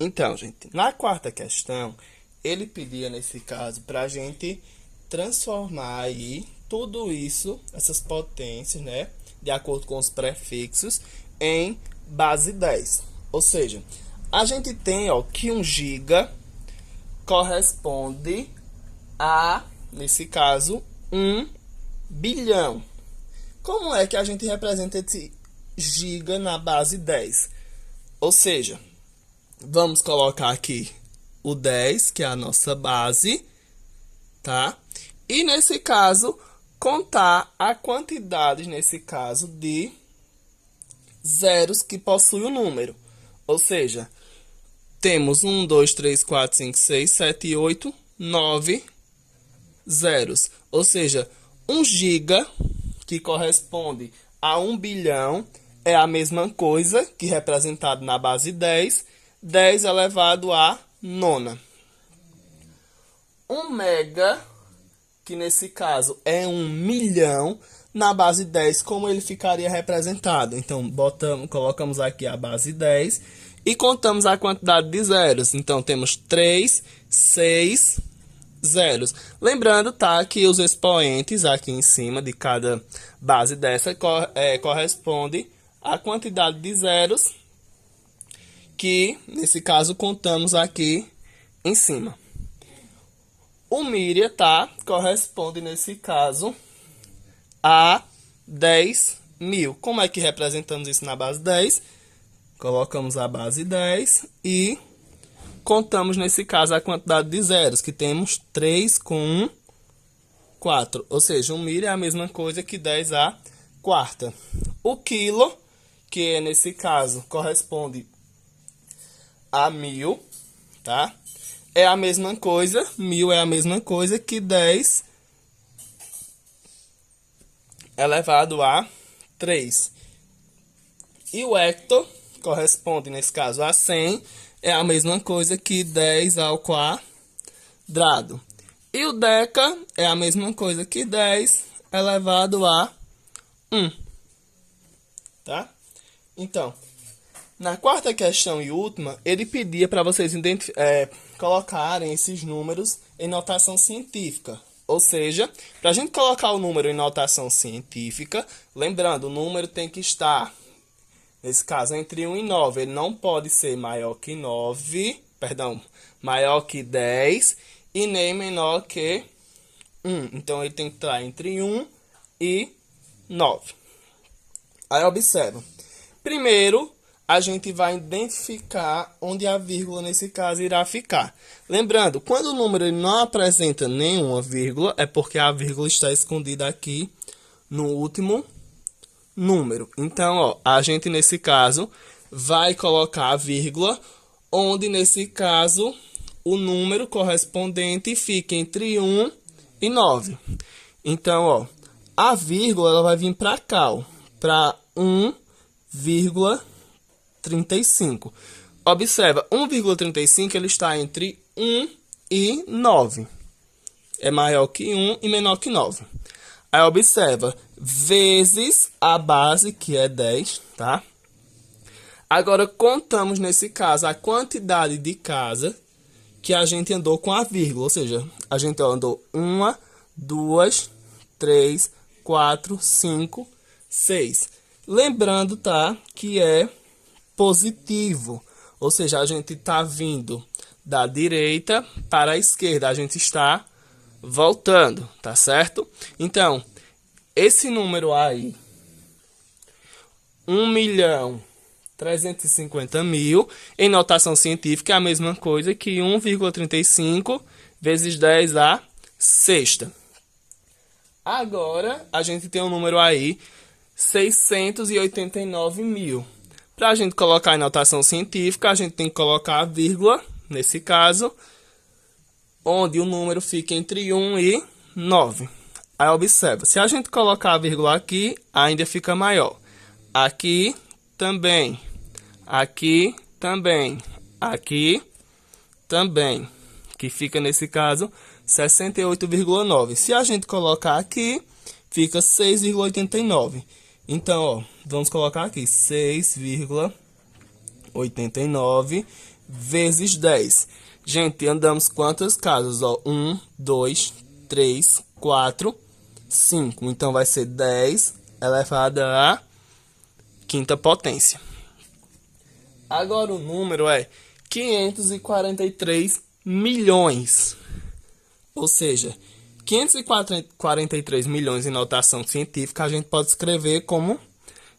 Então, gente, na quarta questão, ele pedia, nesse caso, para a gente transformar aí tudo isso, essas potências, né, de acordo com os prefixos, em base 10. Ou seja, a gente tem, ó, que 1 giga corresponde a, nesse caso, 1 bilhão. Como é que a gente representa esse giga na base 10? Ou seja, vamos colocar aqui o 10, que é a nossa base, tá? E nesse caso, contar a quantidade, nesse caso, de zeros que possui o número. Ou seja, temos 1, 2, 3, 4, 5, 6, 7, 8, 9 zeros. Ou seja, 1 giga, que corresponde a 1 bilhão, é a mesma coisa que representado na base 10, 10 elevado à nona. 1 mega, que nesse caso é 1 milhão, na base 10, como ele ficaria representado? Então, colocamos aqui a base 10 e contamos a quantidade de zeros. Então, temos 3, 6 zeros. Lembrando, tá, que os expoentes aqui em cima de cada base dessa corresponde à quantidade de zeros que, nesse caso, contamos aqui em cima. O Miriam, tá, corresponde, nesse caso, a 10 mil. Como é que representamos isso na base 10? Colocamos a base 10 e contamos, nesse caso, a quantidade de zeros, que temos 3 com 1, 4. Ou seja, 1 milho é a mesma coisa que 10 à quarta. O quilo, que nesse caso corresponde a 1000, tá? É a mesma coisa, 1000 é a mesma coisa que 10 elevado a 3. E o hecto corresponde, nesse caso, a 100, é a mesma coisa que 10 ao quadrado. E o deca é a mesma coisa que 10 elevado a 1. Tá? Então, na quarta questão e última, ele pedia para vocês colocarem esses números em notação científica. Ou seja, para a gente colocar o número em notação científica, lembrando, o número tem que estar, nesse caso, entre 1 e 9. Ele não pode ser maior que 9, maior que 10 e nem menor que 1. Então, ele tem que estar entre 1 e 9. Aí, observa. Primeiro, a gente vai identificar onde a vírgula, nesse caso, irá ficar. Lembrando, quando o número não apresenta nenhuma vírgula, é porque a vírgula está escondida aqui no último número. Então, ó, a gente, nesse caso, vai colocar a vírgula onde, nesse caso, o número correspondente fica entre 1 e 9. Então, ó, a vírgula ela vai vir para cá, ó, para 1,35. Observa, 1,35 ele está entre 1 e 9. É maior que 1 e menor que 9. Aí observa, vezes a base, que é 10, tá? Agora contamos, nesse caso, a quantidade de casa que a gente andou com a vírgula. Ou seja, a gente andou 1, 2, 3, 4, 5, 6. Lembrando, tá, que é positivo. Ou seja, a gente está vindo da direita para a esquerda. A gente está voltando, tá certo? Então, esse número aí, 1.350.000, em notação científica, é a mesma coisa que 1,35 vezes 10 à sexta. Agora, a gente tem um número aí, 689.000. Para a gente colocar em notação científica, a gente tem que colocar a vírgula, nesse caso, onde o número fica entre 1 e 9. Aí observa, se a gente colocar a vírgula aqui, ainda fica maior. Aqui também, aqui também, aqui também, que fica nesse caso 68,9. Se a gente colocar aqui, fica 6,89. Então, ó, vamos colocar aqui 6,89 vezes 10. Gente, andamos quantas casas? Ó, 1, 2, 3, 4, 5. Então, vai ser 10 elevado à quinta potência. Agora, o número é 543 milhões. Ou seja, 543 milhões em notação científica, a gente pode escrever como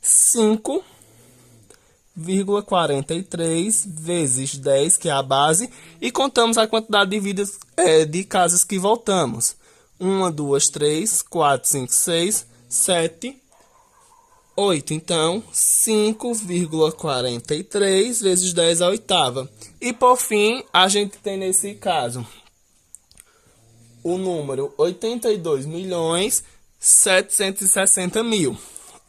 5,43 vezes 10, que é a base, e contamos a quantidade de vidas de casas que voltamos. 1, 2, 3, 4, 5, 6, 7, 8. Então, 5,43 vezes 10 à oitava. E por fim, a gente tem nesse caso o número 82.760.000.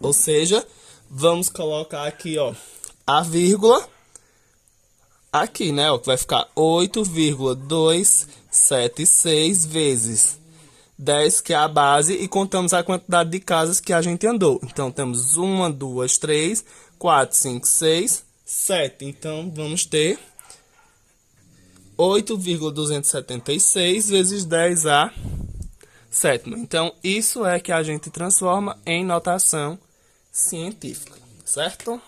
Ou seja, vamos colocar aqui, ó, a vírgula aqui, né? Ó, que vai ficar 8,276 vezes 10, que é a base, e contamos a quantidade de casas que a gente andou. Então, temos 1, 2, 3, 4, 5, 6, 7. Então, vamos ter 8,276 vezes 10 à sétima. Então, isso é que a gente transforma em notação científica, certo?